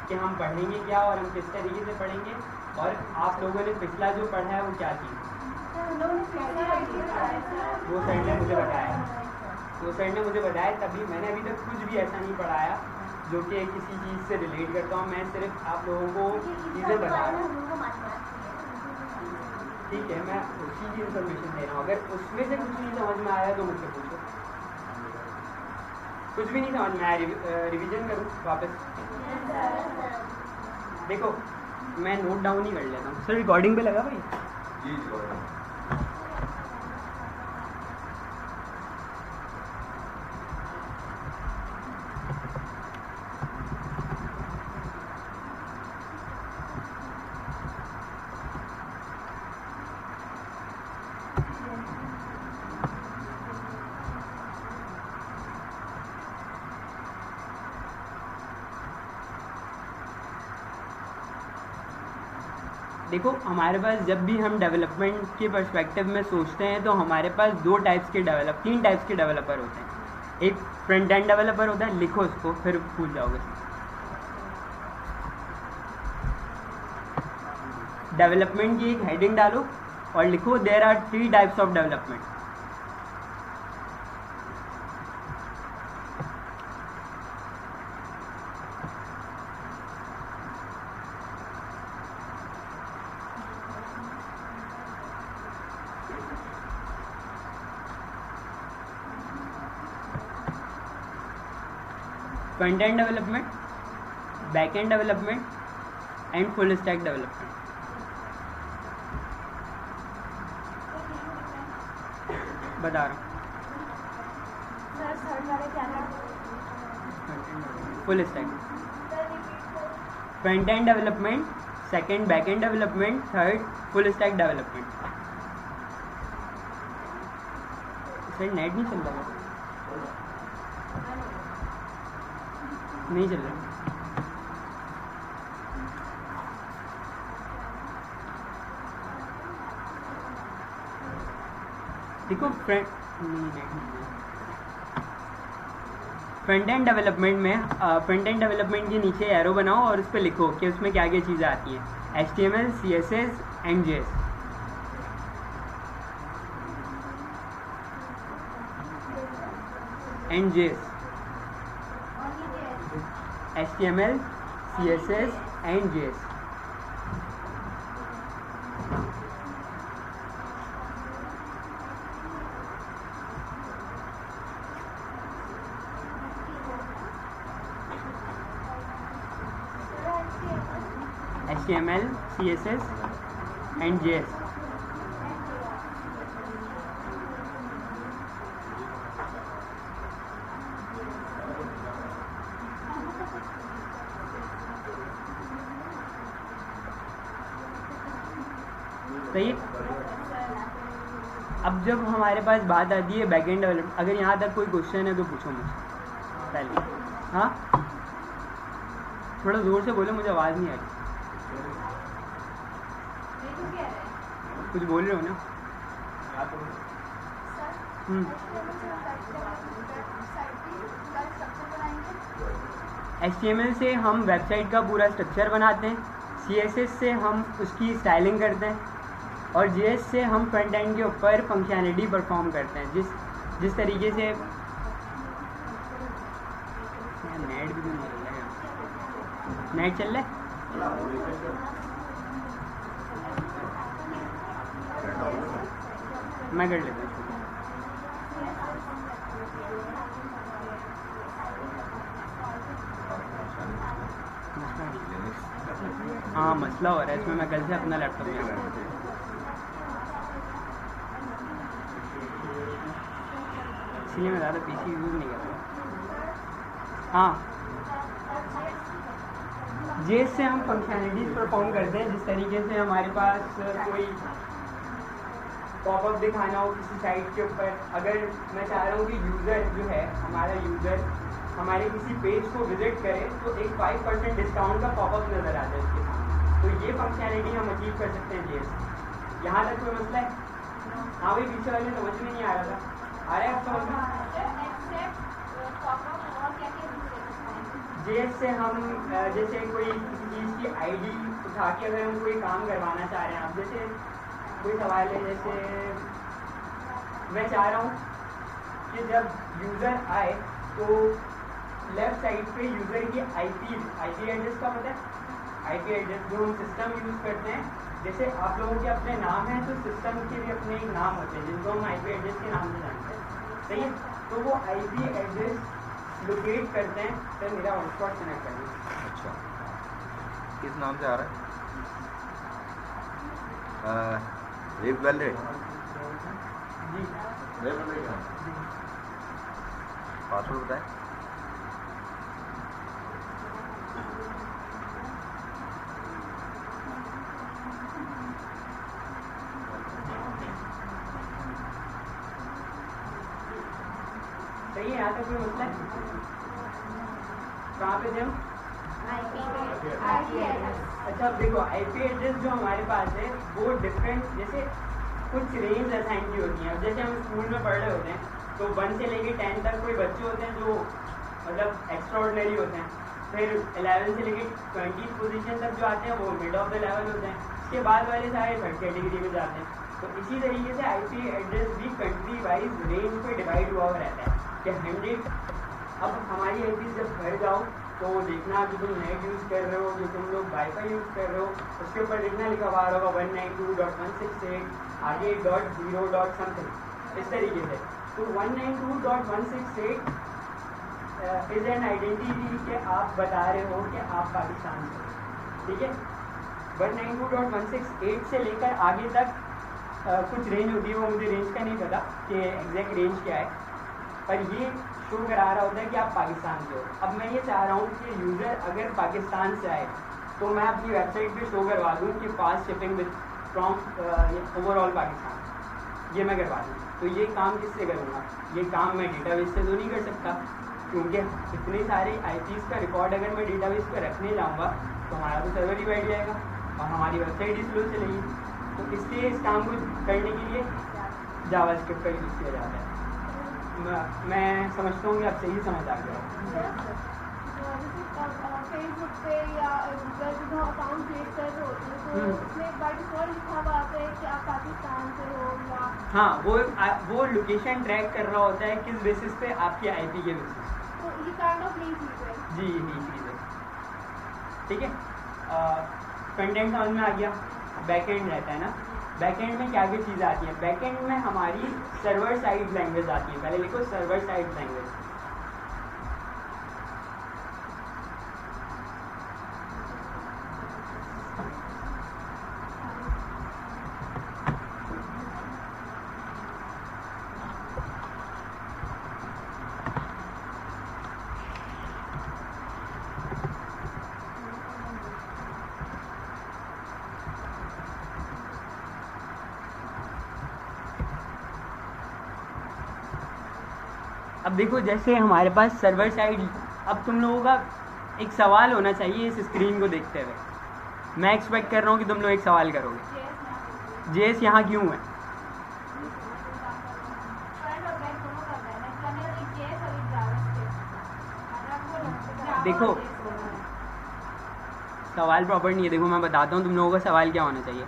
कि हम पढ़ेंगे क्या और हम किस तरीके से पढ़ेंगे, और आप लोगों ने पिछला जो पढ़ा है वो क्या चीज़, वो सर ने मुझे बताया, वो सर ने मुझे बताया, तभी मैंने अभी तक कुछ भी ऐसा नहीं पढ़ाया जो कि किसी चीज़ से रिलेट करता हूँ। मैं सिर्फ आप लोगों को चीज़ें बता रहा हूँ, ठीक है, मैं उसी की इन्फॉर्मेशन दे रहा हूँ। अगर उसमें से कुछ नहीं समझ में आया तो मुझसे पूछो। कुछ भी नहीं समझ में आया, रिवीजन करूँ वापस? देखो मैं नोट डाउन ही कर लेता हूँ। सर रिकॉर्डिंग पे लगा भाई? जी रिकॉर्डिंग। देखो हमारे पास जब भी हम डेवलपमेंट के पर्सपेक्टिव में सोचते हैं तो हमारे पास तीन टाइप्स के डेवलपर होते हैं। एक फ्रंट एंड डेवलपर होता है, लिखो उसको फिर भूल जाओगे। डेवलपमेंट की एक हेडिंग डालो और लिखो there are 3 types of development. Front end development, back end development and full stack development. बता रहा हूँ। Full stack, front end development, second back end development, third full stack development. Sir net नहीं चल रहा, नहीं चल रहा। देखो फ्रंट एंड डेवलपमेंट में फ्रंट एंड डेवलपमेंट के नीचे एरो बनाओ और उस पर लिखो कि उसमें क्या क्या चीज़ें आती हैं। HTML, CSS and JS। And JS, HTML, CSS and JS। HTML, CSS and JS। सही है। अब जब हमारे पास बात आती है बैकएंड डेवलपमेंट, अगर यहाँ तक कोई क्वेश्चन है तो पूछो मुझसे पहले। हाँ थोड़ा ज़ोर से बोलो, मुझे आवाज़ नहीं आ रही। कुछ बोल रहे हो ना? HTML से हम वेबसाइट का पूरा स्ट्रक्चर बनाते हैं, CSS से हम उसकी स्टाइलिंग करते हैं, और JS से हम फ्रंट एंड के ऊपर फंक्शनैलिटी परफॉर्म करते हैं। जिस तरीके से नेट भी नहीं चल रहा है, नेट चल रहा है? मैं कर लेता हूँ। हाँ मसला हो रहा है इसमें, मैं कल से अपना लैपटॉप में आऊँगा। इसलिए मैं ज़्यादा PC यूज़ नहीं कर रहा। हाँ JS से हम फंक्शनैलिटीज़ परफॉर्म करते हैं। जिस तरीके से हमारे पास कोई पॉपअप दिखाना हो किसी साइट के ऊपर, अगर मैं चाह रहा हूँ कि यूज़र जो है हमारा यूज़र हमारे किसी पेज को विजिट करे तो एक 5% डिस्काउंट का पॉपअप नज़र आता है उसके सामने, तो ये फंक्शनैलिटी हम अचीव कर सकते हैं JS। यहाँ तक कोई मसला है? हाँ भाई पीछे वाले समझ में नहीं आ रहा था, आ रहा है आप समझ में? जेएस से हम जैसे कोई किसी चीज़ की आईडी उठा के अगर हम कोई काम करवाना चाह रहे हैं, आप जैसे कोई सवाल है, जैसे मैं चाह रहा हूँ कि जब यूज़र आए तो लेफ्ट साइड पे यूज़र की आईपी एड्रेस का पता है, आईपी एड्रेस जो हम सिस्टम यूज़ करते हैं, जैसे आप लोगों के अपने नाम हैं तो सिस्टम के भी अपने एक नाम होते हैं जिनको हम आईपी एड्रेस के नाम से जानते हैं, सही है। तो वो आईपी एड्रेस लोकेट करते हैं, तो मेरा हॉटस्पॉट कनेक्ट करना। अच्छा, किस नाम से आ रहा है? वेब वैलेट जी, वेब वैलेट का पासवर्ड बताएं। सही है, यहाँ तक कोई मसला है? कहाँ पे थे हम? अच्छा, अब देखो आईपी एड्रेस जो हमारे पास है वो डिफरेंट, जैसे कुछ रेंज असाइन की होती हैं। अब जैसे हम स्कूल में पढ़ रहे होते हैं तो 1 से लेके 10 तक कोई बच्चे होते हैं जो मतलब एक्स्ट्रा ऑर्डिनरी होते हैं, फिर 11 से लेके 20 पोजीशन तक जो आते हैं वो मिड ऑफ द लेवल होते हैं, इसके बाद वाले सारे थर्ड कैटेगरी में जाते हैं। तो इसी तरीके से आईपी एड्रेस भी कंट्री वाइज रेंज पे डिवाइड हुआ रहता है कि 100। अब हमारी आईपी जब घर जाओ तो देखना कि तुम नेट यूज़ कर रहे हो, जो तुम लोग वाईफाई यूज़ कर रहे हो, उसके ऊपर लिखना लिखा हुआ होगा 192.168 आगे .0. समथिंग इस तरीके से। तो 192.168 इज एन आइडेंटिटी कि आप बता रहे हो कि आप पाकिस्तान से, ठीक है। 192.168 से लेकर आगे तक कुछ रेंज होती है, वो मुझे रेंज का नहीं पता कि एग्जैक्ट रेंज क्या है, पर ये शो करा रहा होता है कि आप पाकिस्तान से हो। अब मैं ये चाह रहा हूँ कि यूज़र अगर पाकिस्तान से आए तो मैं अपनी वेबसाइट पे शो करवा दूँ कि fast shipping with from overall Pakistan, ये मैं करवा दूँ। तो ये काम किससे करूँगा? ये काम मैं डेटाबेस से तो नहीं कर सकता, क्योंकि इतने सारे आईपीज़ का रिकॉर्ड अगर मैं डेटाबेस पर रखने जाऊँगा तो हमारा तो सर्वर ही बैठ जाएगा और हमारी वेबसाइट ही स्लो चलेगी। तो इसलिए इस काम को करने के लिए जावास्क्रिप्ट का यूज़ किया जाता है। मैं समझता हूँ कि आप सही समझ आ गया। फेसबुक पे या गूगल पे जो अकाउंट क्रिएट कर रहे होते हैं तो उसमें बाय डिफॉल्ट लिखा हुआ आता है कि आप पाकिस्तान से हो, या हाँ, वो लोकेशन ट्रैक कर रहा होता है किस बेसिस पे, आपकी आईपी के बेसिस। तो ये काइंड ऑफ नई चीज़ है। जी, नई चीज़ है, ठीक है। कंटेंट समझ में आ गया। बैकएंड रहता है ना, बैकएंड में क्या क्या चीज़ें आती हैं? बैकएंड में हमारी सर्वर साइड लैंग्वेज आती है। पहले लिखो सर्वर साइड लैंग्वेज। अब देखो जैसे हमारे पास सर्वर साइड, अब तुम लोगों का एक सवाल होना चाहिए इस स्क्रीन को देखते हुए। मैं एक्सपेक्ट कर रहा हूँ कि तुम लोग एक सवाल करोगे, जेएस यहाँ क्यों है? देखो सवाल प्रॉपर नहीं है। देखो मैं बताता हूँ तुम लोगों का सवाल क्या होना चाहिए।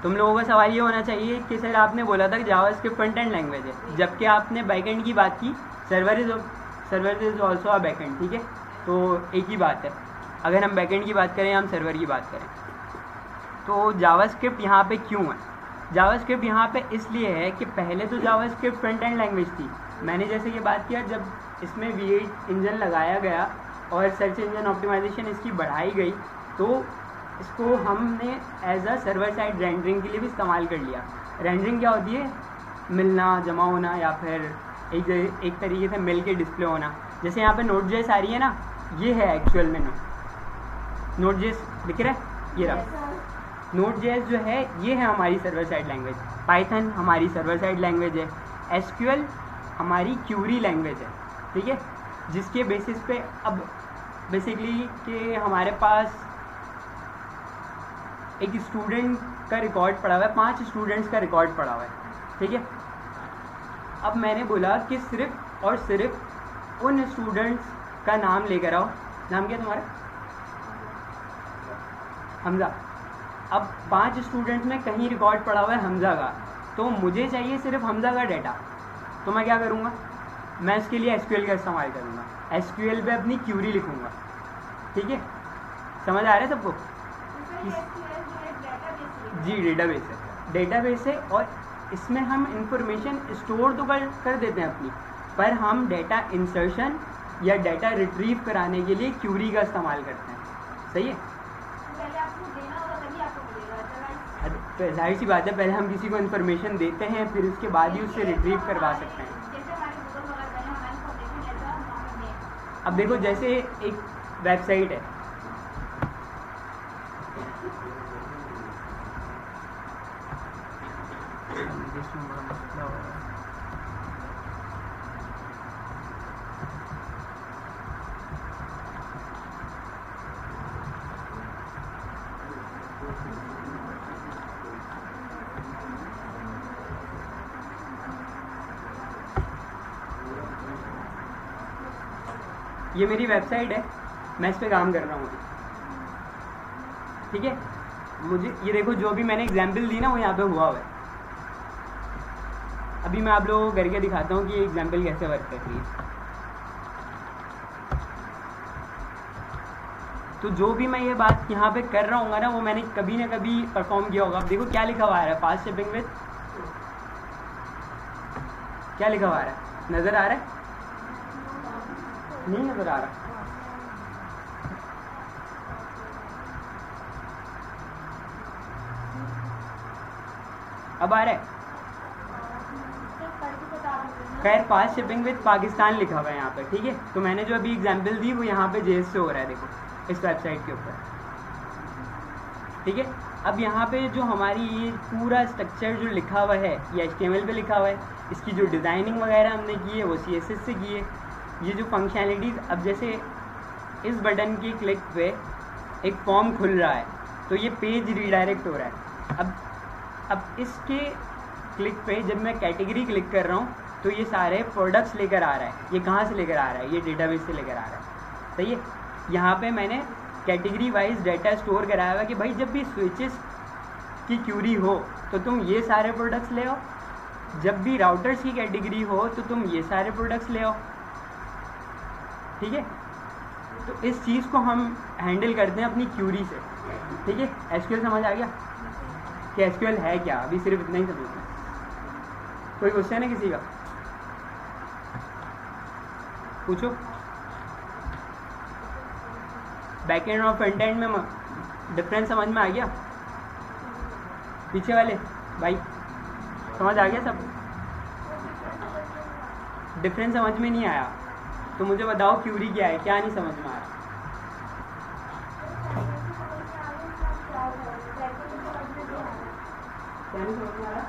तुम लोगों का सवाल ये होना चाहिए कि सर आपने बोला था कि जावास्क्रिप्ट फ्रंट एंड लैंग्वेज है, जबकि आपने बैकएंड की बात की। Server is also a backend, ठीक है। तो एक ही बात है, अगर हम बैकएंड की बात करें या हम सर्वर की बात करें। तो जावास्क्रिप्ट यहाँ पे क्यों है? जावास्क्रिप्ट यहाँ पे इसलिए है कि पहले तो जावास्क्रिप्ट फ्रंट एंड लैंग्वेज थी। मैंने जैसे कि बात किया, जब इसमें V8 इंजन लगाया गया और सर्च इंजन ऑप्टिमाइजेशन इसकी बढ़ाई गई तो इसको हमने as a server side rendering के लिए भी इस्तेमाल कर लिया। रेंडरिंग क्या होती है? मिलना, जमा होना, या फिर एक तरीके से मिल के डिस्प्ले होना। जैसे यहाँ पे Node.js आ रही है ना, ये है एक्चुअल में Node.js दिख रहा है, ये रहा Node.js जो है ये है हमारी सर्वर साइड लैंग्वेज। पाइथन हमारी सर्वर साइड लैंग्वेज है। SQL हमारी क्यूरी लैंग्वेज है, ठीक है, जिसके बेसिस पे अब बेसिकली कि हमारे पास एक स्टूडेंट का रिकॉर्ड पड़ा हुआ है, 5 स्टूडेंट्स का रिकॉर्ड पड़ा हुआ है, ठीक है। अब मैंने बोला कि सिर्फ और सिर्फ उन स्टूडेंट्स का नाम लेकर आओ नाम क्या है तुम्हारा? हमज़ा। अब 5 स्टूडेंट्स में कहीं रिकॉर्ड पड़ा हुआ है हमज़ा का, तो मुझे चाहिए सिर्फ हमज़ा का डाटा। तो मैं क्या करूँगा, मैं इसके लिए एसक्यूएल का इस्तेमाल करूँगा। एसक्यूएल पे अपनी क्यूरी लिखूँगा, ठीक है? समझ आ रहा है सबको? जी, डेटाबेस है, डेटाबेस है, और इसमें हम इंफॉर्मेशन स्टोर तो कर देते हैं अपनी, पर हम डाटा इंसर्शन या डाटा रिट्रीव कराने के लिए क्यूरी का इस्तेमाल करते हैं। सही है? जाहिर सी बात है, पहले हम किसी को इन्फॉर्मेशन देते हैं, फिर उसके बाद ही उससे रिट्रीव करवा सकते हैं। अब देखो, जैसे एक वेबसाइट है, ये मेरी वेबसाइट है, मैं इस पे काम कर रहा हूँ, ठीक है? मुझे ये देखो, जो भी मैंने एग्जाम्पल दी ना, वो यहाँ पे हुआ है। अभी मैं आप लोगों को करके दिखाता हूँ कि ये एग्जाम्पल कैसे वर्क कर रही है। तो जो भी मैं ये बात यहाँ पे कर रहा हूँ ना, वो मैंने कभी ना कभी परफॉर्म किया होगा। अब देखो क्या लिखा हुआ है, फास्ट शिपिंग विद, क्या लिखा हुआ है, नज़र आ रहा है? नहीं नज़र आ रहा? अब आ रहा है? खैर, फास्ट शिपिंग विद पाकिस्तान लिखा हुआ है यहाँ पे, ठीक है? तो मैंने जो अभी एग्जाम्पल दी वो यहाँ पे जेएस से हो रहा है, देखो इस वेबसाइट के ऊपर, ठीक है? अब यहाँ पे जो हमारी ये पूरा स्ट्रक्चर जो लिखा हुआ है, ये HTML पे लिखा हुआ है। इसकी जो डिज़ाइनिंग वगैरह हमने की है वो CSS से की है। ये जो फंक्शनैलिटीज़, अब जैसे इस बटन की क्लिक पे एक फॉर्म खुल रहा है, तो ये पेज रीडायरेक्ट हो रहा है। अब इसके क्लिक पे जब मैं कैटेगरी क्लिक कर रहा हूँ, तो ये सारे प्रोडक्ट्स लेकर आ रहा है। ये कहाँ से लेकर आ रहा है? ये डेटाबेस से लेकर आ रहा है, सही है? यहाँ पे मैंने कैटेगरी वाइज डाटा स्टोर कराया हुआ कि भाई जब भी स्विचेस की क्यूरी हो तो तुम ये सारे प्रोडक्ट्स ले आओ, जब भी राउटर्स की कैटेगरी हो तो तुम ये सारे प्रोडक्ट्स ले आओ, ठीक है? तो इस चीज़ को हम हैंडल करते हैं अपनी क्यूरी से, ठीक है? एसक्यूएल समझ आ गया कि एसक्यूएल है क्या? अभी सिर्फ इतना ही समझते हैं। कोई क्वेश्चन है किसी का? पूछो। बैकएंड और फ्रंट एंड में डिफरेंस समझ में आ गया? पीछे वाले भाई समझ आ गया सब? डिफरेंस समझ में नहीं आया तो मुझे बताओ क्यूरी क्या है, क्या नहीं समझ में आ रहा? क्या नहीं समझ में आ रहा?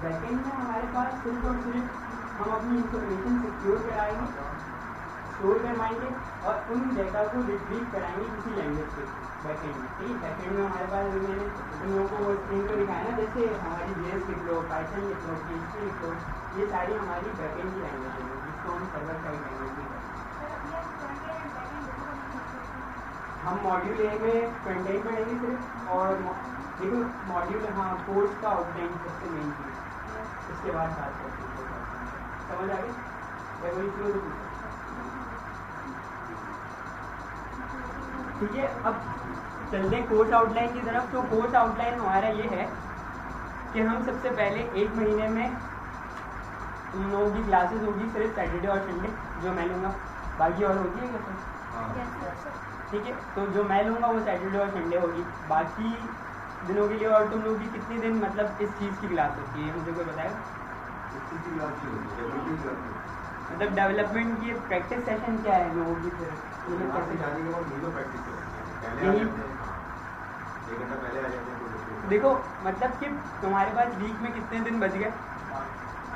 बैकएंड में हमारे पास सिर्फ और सिर्फ हम अपनी इंफॉर्मेशन सिक्योर कराएंगे, स्टोर करवाएंगे और उन डेटा को रिट्रीव कराएंगे किसी लैंग्वेज से बैकएंड में, ठीक है? बैकएंड में हमारे पास अभी मैंने तुम लोगों को स्क्रीन पर दिखाया ना, जैसे हमारी JS लिख लो, पाइथन लिख लो, PHP लिख लो, ये सारी हमारी बैकएंड की लैंग्वेज है जिसको हम सर्वर साइड लैंग्वेज भी कहते हैं। हम मॉड्यूल ए में फ्रंट एंड पढ़ेंगे सिर्फ, और देखो मॉड्यूल, हाँ, कोर्स का आउटलाइन सबसे मेन चीज़, इसके बाद बात करते हैं। समझ आ गई? ठीक है, अब चलते हैं कोर्स आउटलाइन की तरफ। तो कोर्स आउटलाइन हमारा ये है कि हम सबसे पहले 1 महीने में तुम लोगों की क्लासेस होगी सिर्फ सैटरडे और संडे, जो मैं लूँगा, बाकी और होती है क्या सर? ठीक है, तो जो मैं लूँगा वो सैटरडे और संडे होगी, बाकी दिनों के लिए। और तुम लोगों की कितने दिन मतलब इस चीज़ की क्लास होती है, मुझे कोई बताएगा? मतलब डेवलपमेंट की प्रैक्टिस सेशन क्या है लोगों की? फिर देखो मतलब कि तुम्हारे पास वीक में कितने दिन बच गए,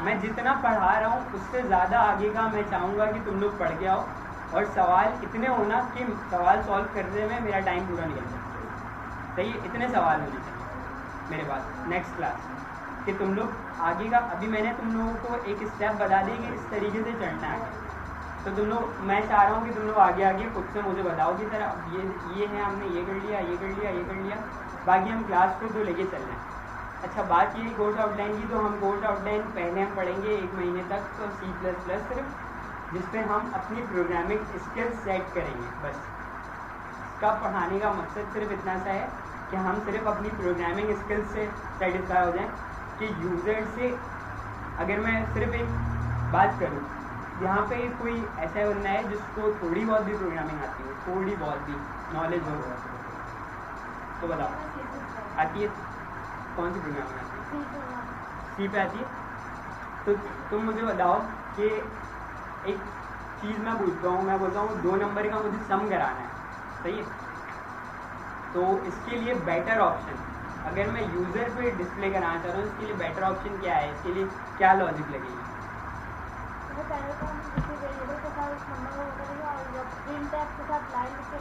मैं जितना पढ़ा रहा हूँ उससे ज़्यादा आगे का मैं चाहूँगा कि तुम लोग पढ़ के आओ, और सवाल इतने होना कि सवाल सॉल्व करने में मेरा टाइम पूरा निकल जाए, सही है? इतने सवाल होने चाहिए मेरे पास नेक्स्ट क्लास, कि तुम लोग आगे का, अभी मैंने तुम लोगों को एक स्टेप बता दी कि इस तरीके से चढ़ना है, तो तुम लोग, मैं चाह रहा हूँ कि तुम लोग आगे आगे खुद से मुझे बताओ कि सर अब ये है, हमने ये कर लिया, ये कर लिया, ये कर लिया, बाकी हम क्लास को तो लेके चल रहे हैं। अच्छा, बात ये कोर्स आउटलाइन की, तो हम कोर्स आउटलाइन पहले हम पढ़ेंगे 1 महीने तक तो C++ सिर्फ, जिस पे हम अपनी प्रोग्रामिंग स्किल्स सेट करेंगे बस। इसका पढ़ाने का मकसद सिर्फ इतना सा है कि हम सिर्फ अपनी प्रोग्रामिंग स्किल्स से सेटिस्फाई हो जाएं कि यूज़र से, अगर मैं सिर्फ एक बात करूं, यहाँ पे कोई ऐसा बंदा है जिसको थोड़ी बहुत भी प्रोग्रामिंग आती है, थोड़ी बहुत भी नॉलेज हो, तो बताओ आती है? कौन सी प्रोग्रामिंग आती है? सी पे आती है? तो तुम मुझे बताओ कि एक चीज़ मैं पूछता हूँ, मैं बोलता हूँ 2 नंबर का मुझे सम कराना है, सही है? तो इसके लिए बेटर ऑप्शन, अगर मैं यूज़र पे डिस्प्ले कराना चाह रहा हूँ, इसके लिए बेटर ऑप्शन क्या है? इसके लिए क्या लॉजिक लगेगी?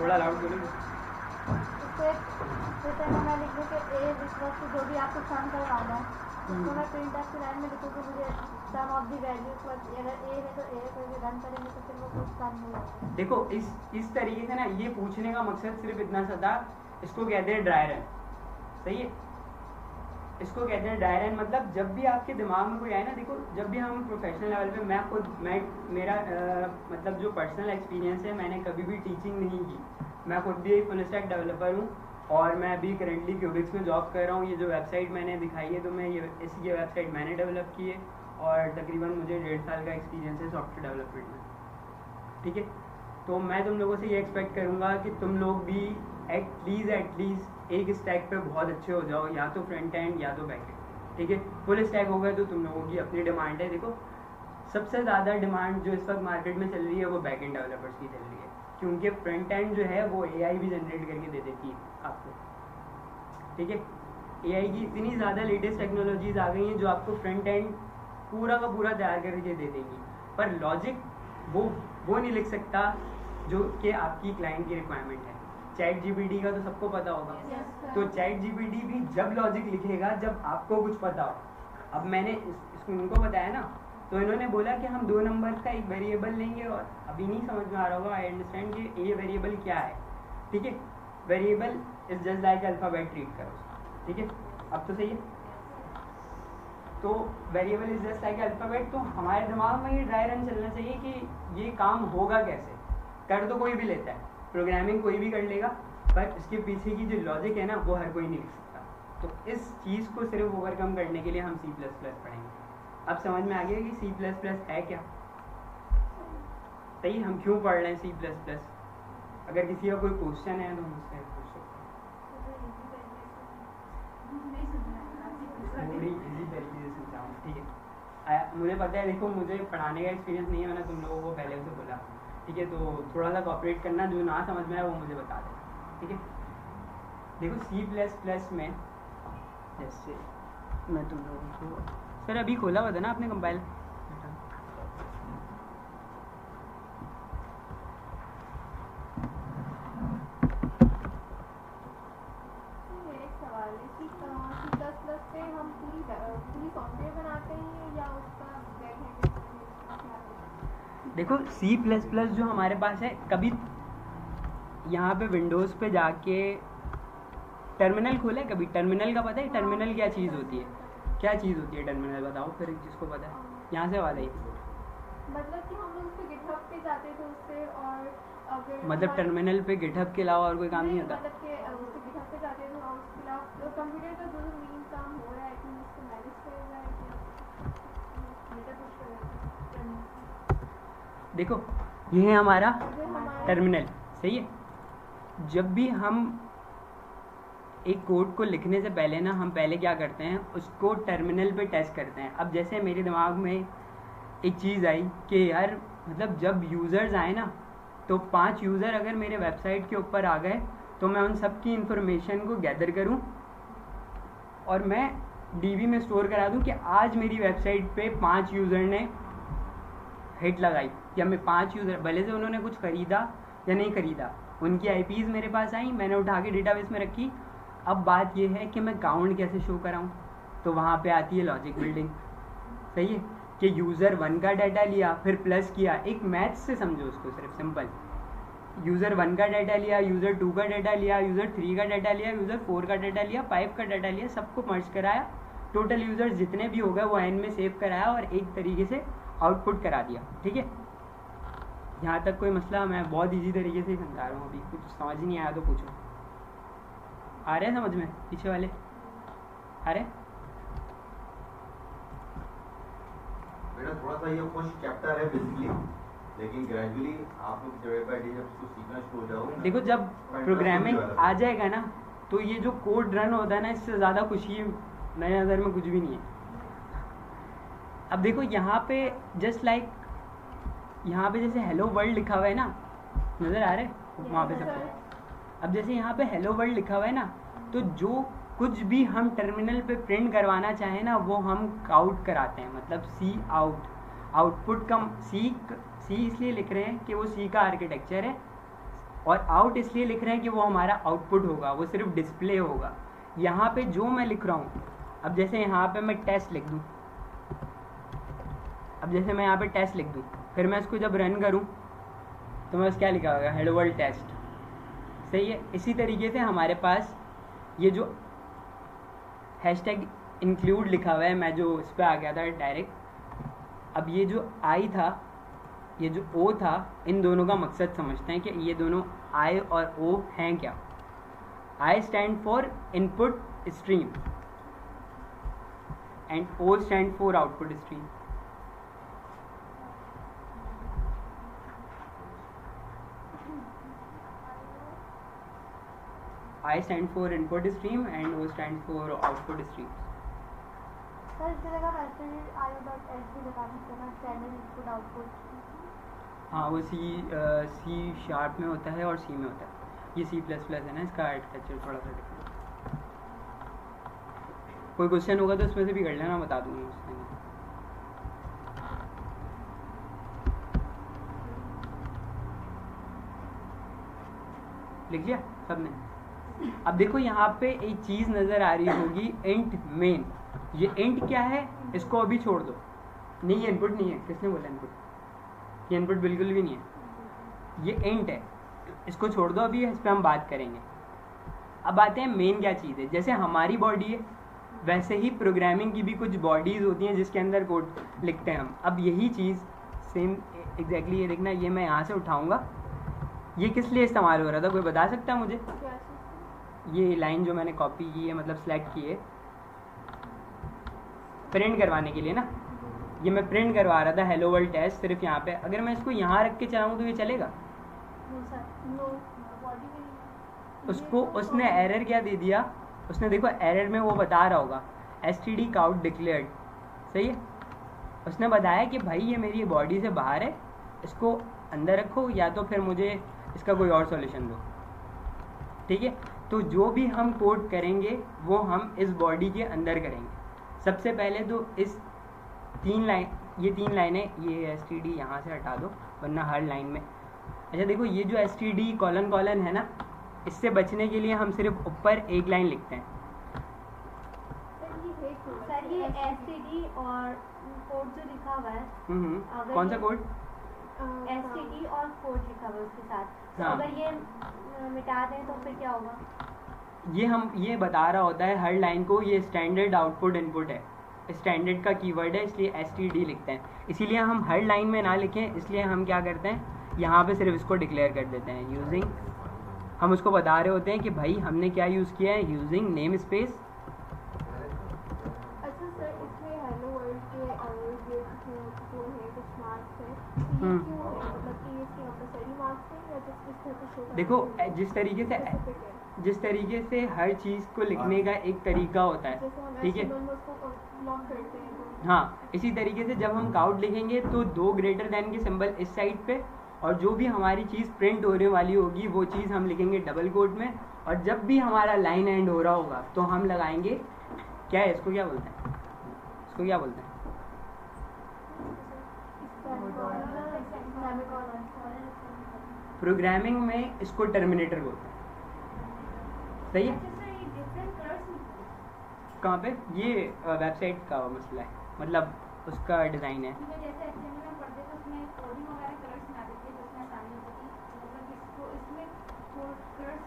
थोड़ा लाउड बोलो। मैं लिख दूँ कि जो भी आपको सम करवाना है, उसको मैं प्रिंट की लाइन में लिखूँ कि मुझे सम ऑफ दी वैल्यू, अगर ए है तो ए करके रन करेंगे तो फिर वो कुछ काम नहीं होगा। देखो इस तरीके से ना, ये पूछने का मकसद सिर्फ इतना सा था, इसको कहते हैं ड्राई रन, सही है? इसको कहते हैं ड्राई रन, मतलब जब भी आपके दिमाग में कोई आए ना, देखो जब भी हम प्रोफेशनल लेवल पे, मैं मेरा मतलब जो पर्सनल एक्सपीरियंस है, मैंने कभी भी टीचिंग नहीं की, मैं खुद भी एक फुल स्टैक डेवलपर हूँ और मैं अभी करेंटली क्यूबिक्स में जॉब कर रहा हूँ। ये जो वेबसाइट मैंने दिखाई है, तो मैं ये वेबसाइट मैंने डेवलप की है और तकरीबन मुझे 1.5 साल का एक्सपीरियंस है सॉफ्टवेयर डेवलपमेंट में, ठीक है? तो मैं तुम लोगों से ये एक्सपेक्ट करूँगा कि तुम लोग भी एटलीस्ट एक स्टैक पे बहुत अच्छे हो जाओ, या तो फ्रंट एंड या तो बैक एंड, ठीक है? फुल स्टैक हो गया तो तुम लोगों की अपनी डिमांड है। देखो सबसे ज़्यादा डिमांड जो इस वक्त मार्केट में चल रही है वो बैक एंड डेवलपर्स की चल रही है, क्योंकि फ्रंट एंड जो है वो AI भी जनरेट करके दे देती है आपको, ठीक है? AI की इतनी ज़्यादा लेटेस्ट टेक्नोलॉजीज आ गई हैं जो आपको फ्रंट एंड पूरा का पूरा तैयार करके दे देंगी, पर लॉजिक वो नहीं लिख सकता जो कि आपकी क्लाइंट की रिक्वायरमेंट है। ChatGPT का तो सबको पता होगा, तो ChatGPT भी जब लॉजिक लिखेगा जब आपको कुछ पता हो। अब मैंने इसको इनको बताया ना, तो इन्होंने बोला कि हम 2 नंबर का एक वेरिएबल लेंगे, और अभी नहीं समझ में आ रहा होगा, आई अंडरस्टैंड कि ये वेरिएबल क्या है, ठीक है? Variable is just like alphabet, treat करो, ठीक है? अब तो सही है? तो variable is just like alphabet, तो हमारे दिमाग में ये ड्राई रन चलना चाहिए कि ये काम होगा कैसे। कर तो कोई भी लेता है, प्रोग्रामिंग कोई भी कर लेगा, पर इसके पीछे की जो लॉजिक है ना वो हर कोई नहीं लिख सकता। तो इस चीज़ को सिर्फ ओवरकम करने के लिए हम C++ पढ़ेंगे। अब समझ में आ गया कि C++ है क्या, सही? हम क्यों पढ़ रहे हैं C++? अगर किसी का कोई क्वेश्चन है तो मुझसे पूछ सकते हैं, थोड़ी इजी तरीके से समझाऊँ, ठीक है? मुझे पता है, देखो मुझे पढ़ाने का एक्सपीरियंस नहीं है, मैंने तुम लोगों को पहले से बोला, ठीक है? तो थोड़ा सा कोऑपरेट करना, जो ना समझ में आए वो मुझे बता देना, ठीक है? देखो C++ में जैसे मैं तुम लोगों को, सर अभी खोला हुआ था ना आपने कंपाइल? एक सवाल है कि C++ पे हम पूरी सॉफ्टवेयर बनाते हैं या उसका बैक एंड? देखो C++ जो हमारे पास है, कभी यहाँ पे विंडोज़ पे जाके टर्मिनल खोले, कभी टर्मिनल का पता है? टर्मिनल क्या चीज़ होती है? क्या चीज़ होती है टर्मिनल, बताओ फिर जिसको पता है। यहाँ से वाला ही मतलब कि हम लोग उस पे गिटहब पे जाते थे उससे, और अगर मतलब टर्मिनल पे गिटहब के अलावा और कोई काम नहीं होता? मतलब कि उस पे गिटहब पे जाते थे और उसके अलावा कंप्यूटर का जो मेन काम हो रहा है कि उसको मैनेज कर रहा है कि देखो ये है हमारा टर्मिनल, सही है? जब भी हम एक कोड को लिखने से पहले ना, हम पहले क्या करते हैं, उसको टर्मिनल पे टेस्ट करते हैं। अब जैसे मेरे दिमाग में एक चीज़ आई कि यार मतलब जब यूज़र्स आए ना, तो 5 यूज़र अगर मेरे वेबसाइट के ऊपर आ गए तो मैं उन सब की इंफॉर्मेशन को गैदर करूं और मैं DB में स्टोर करा दूं कि आज मेरी वेबसाइट पे 5 यूज़र ने हिट लगाई, या मैं 5 यूज़र, भले से उन्होंने कुछ ख़रीदा या नहीं ख़रीदा, उनकी IPs मेरे पास आई, मैंने उठा के डेटाबेस में रखी। अब बात यह है कि मैं काउंट कैसे शो कराऊं, तो वहाँ पे आती है लॉजिक बिल्डिंग। सही है कि यूज़र 1 का डाटा लिया फिर प्लस किया, एक मैथ से समझो उसको, सिर्फ सिंपल। यूज़र 1 का डाटा लिया, यूज़र 2 का डाटा लिया, यूज़र 3 का डाटा लिया, यूज़र 4 का डाटा लिया, 5 का डाटा लिया, सबको मर्ज कराया, टोटल यूज़र जितने भी हो गए वो n में सेव कराया और एक तरीके से आउटपुट करा दिया। ठीक है, यहाँ तक कोई मसला? मैं बहुत ईजी तरीके से ही समझा रहा हूँ, अभी कुछ समझ नहीं आया तो पूछो। आ रहे हैं समझ में पीछे वाले? आ रहे? बेटा थोड़ा सा ये खुश चैप्टर है बेसिकली, लेकिन ग्रेजुअली आप लोग जब इसको सीखना शुरू हो जाओगे, देखो जब प्रोग्रामिंग आ जाएगा ना तो ये जो कोड रन होता है ना, इससे ज़्यादा खुशी मेरे नज़र में कुछ भी नहीं है। अब देखो यहाँ पे जस्ट लाइक यहाँ पे जैसे हेलो वर्ल्ड लिखा हुआ है ना, नज़र आ रहा है वहाँ पे सबको? अब जैसे यहाँ पे हेलो वर्ल्ड लिखा हुआ है ना, तो जो कुछ भी हम टर्मिनल पे प्रिंट करवाना चाहें ना वो हम काउट कराते हैं, मतलब सी आउट, आउटपुट का सी इसलिए लिख रहे हैं कि वो सी का आर्किटेक्चर है, और आउट इसलिए लिख रहे हैं कि वो हमारा आउटपुट होगा, वो सिर्फ डिस्प्ले होगा। यहाँ पे जो मैं लिख रहा हूँ, अब जैसे यहाँ पे मैं टेस्ट लिख दूँ, अब जैसे मैं यहाँ पे टेस्ट लिख दूँ, फिर मैं इसको जब रन करूँ तो मैं बस क्या लिखा होगा, हेलो वर्ल्ड टेस्ट। सही है, इसी तरीके से हमारे पास ये जो हैशटैग इंक्लूड लिखा हुआ है, मैं जो इस पर आ गया था डायरेक्ट। अब ये जो आई था, ये जो ओ था, इन दोनों का मकसद समझते हैं कि ये दोनों आई और ओ हैं क्या। I stand for input stream and O stand for output stream. I stand for input stream and O stands for output stream. Sir इसकी जगह वैसे ही IO.h भी लगा सकते हैं, स्टैंडर्ड इनपुट आउटपुट। हाँ वो सी शार्प में होता है और सी में होता है, ये C++ है ना, इसका आर्किटेक्चर थोड़ा सा डिफरेंट। कोई क्वेश्चन होगा तो उसमें से भी कर लेना, बता दूंगा उसमें। लिख लिया सबने? अब देखो यहाँ पे एक चीज़ नज़र आ रही होगी, इंट मेन। ये इंट क्या है, इसको अभी छोड़ दो, नहीं ये इनपुट नहीं है। किसने बोला इनपुट? ये इनपुट बिल्कुल भी नहीं है, ये इंट है, इसको छोड़ दो अभी, इस पर हम बात करेंगे। अब आते हैं मेन क्या चीज़ है। जैसे हमारी बॉडी है वैसे ही प्रोग्रामिंग की भी कुछ बॉडीज़ होती हैं जिसके अंदर कोड लिखते हैं हम। अब यही चीज़ सेम एग्जैक्टली, ये देखना, ये मैं यहाँ से उठाऊँगा, ये किस लिए इस्तेमाल हो रहा था, कोई बता सकता है मुझे? ये लाइन जो मैंने कॉपी की है, मतलब सेलेक्ट की है प्रिंट करवाने के लिए ना, ये मैं प्रिंट करवा रहा था हेलो वर्ल्ड टेस्ट सिर्फ यहाँ पे। अगर मैं इसको यहाँ रख के चलाऊँ तो ये चलेगा? उसको उसने एरर क्या दे दिया, उसने देखो एरर में वो बता रहा होगा std काउट डिक्लेयर्ड। सही है, उसने बताया कि भाई ये मेरी बॉडी से बाहर है, इसको अंदर रखो या तो फिर मुझे इसका कोई और सॉल्यूशन दो। ठीक है, तो जो भी हम कोड करेंगे वो हम इस बॉडी के अंदर करेंगे। सबसे पहले तो इस ये तीन लाइनें, ये std यहाँ से हटा दो वरना हर लाइन में। अच्छा देखो ये जो std कॉलन कॉलन है ना, इससे बचने के लिए हम सिर्फ ऊपर एक लाइन लिखते हैं। सर ये std और कोड जो लिखा हुआ है, कौन सा कोड? std और कोड लिखा हुआ है उसके साथ, तो हाँ। अगर ये मिटा दें तो फिर क्या होगा? ये बता रहा होता है हर लाइन को, ये स्टैंडर्ड आउटपुट इनपुट है, स्टैंडर्ड का कीवर्ड है, इसलिए std लिखते हैं। इसीलिए हम हर लाइन में ना लिखें, इसलिए हम क्या करते हैं, यहाँ पे सिर्फ इसको डिक्लेयर कर देते हैं यूजिंग। हम उसको बता रहे होते हैं कि भाई हमने क्या यूज़ किया है, यूजिंग नेम स्पेस। अच्छा सर, इसमें हेलो वर्ल्ड के ये जो है कुछ मार्क्स है, तो ये क्यों है, मतलब कि ये इसके कंपलसरी मार्क्स हैं या जस्ट इस तरह से शो? देखो जिस तरीके से हर चीज़ को लिखने का एक तरीका होता है, ठीक है, हाँ, इसी तरीके से जब हम काउट लिखेंगे तो 2 ग्रेटर देन के सिंबल इस साइड पे, और जो भी हमारी चीज़ प्रिंट होने वाली होगी वो चीज़ हम लिखेंगे डबल कोट में, और जब भी हमारा लाइन एंड हो रहा होगा तो हम लगाएंगे क्या है, इसको क्या बोलते हैं, इसको क्या बोलते हैं? प्रोग्रामिंग में इसको टर्मिनेटर बोलते हैं। सही है, कहाँ पे? ये वेबसाइट का मसला है, मतलब उसका डिज़ाइन है। जैसे HTML में पढ़ते तो उसमें कोडिंग वगैरह कलर्स में आते थे, तो उसमें आसानी होती थी, मतलब इसको इसमें कलर्स